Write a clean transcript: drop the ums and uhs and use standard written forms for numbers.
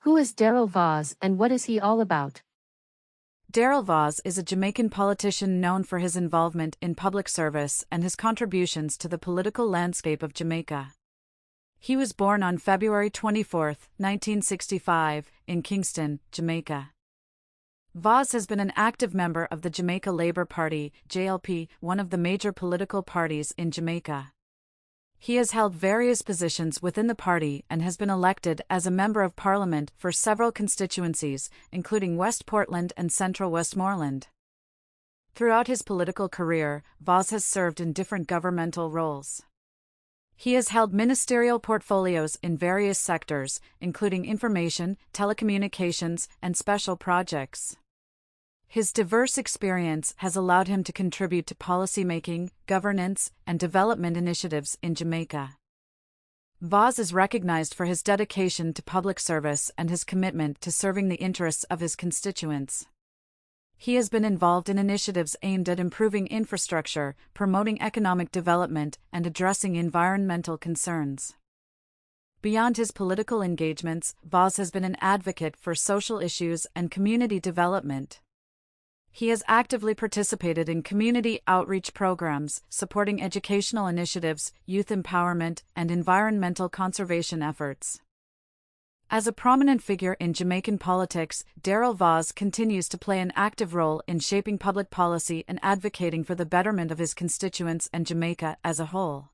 Who is Daryl Vaz and what is he all about? Daryl Vaz is a Jamaican politician known for his involvement in public service and his contributions to the political landscape of Jamaica. He was born on February 24, 1965, in Kingston, Jamaica. Vaz has been an active member of the Jamaica Labour Party, JLP, one of the major political parties in Jamaica. He has held various positions within the party and has been elected as a Member of Parliament for several constituencies, including Westmoreland and Central Westmoreland. Throughout his political career, Vaz has served in different governmental roles. He has held ministerial portfolios in various sectors, including information, telecommunications, and special projects. His diverse experience has allowed him to contribute to policymaking, governance, and development initiatives in Jamaica. Vaz is recognized for his dedication to public service and his commitment to serving the interests of his constituents. He has been involved in initiatives aimed at improving infrastructure, promoting economic development, and addressing environmental concerns. Beyond his political engagements, Vaz has been an advocate for social issues and community development. He has actively participated in community outreach programs, supporting educational initiatives, youth empowerment, and environmental conservation efforts. As a prominent figure in Jamaican politics, Daryl Vaz continues to play an active role in shaping public policy and advocating for the betterment of his constituents and Jamaica as a whole.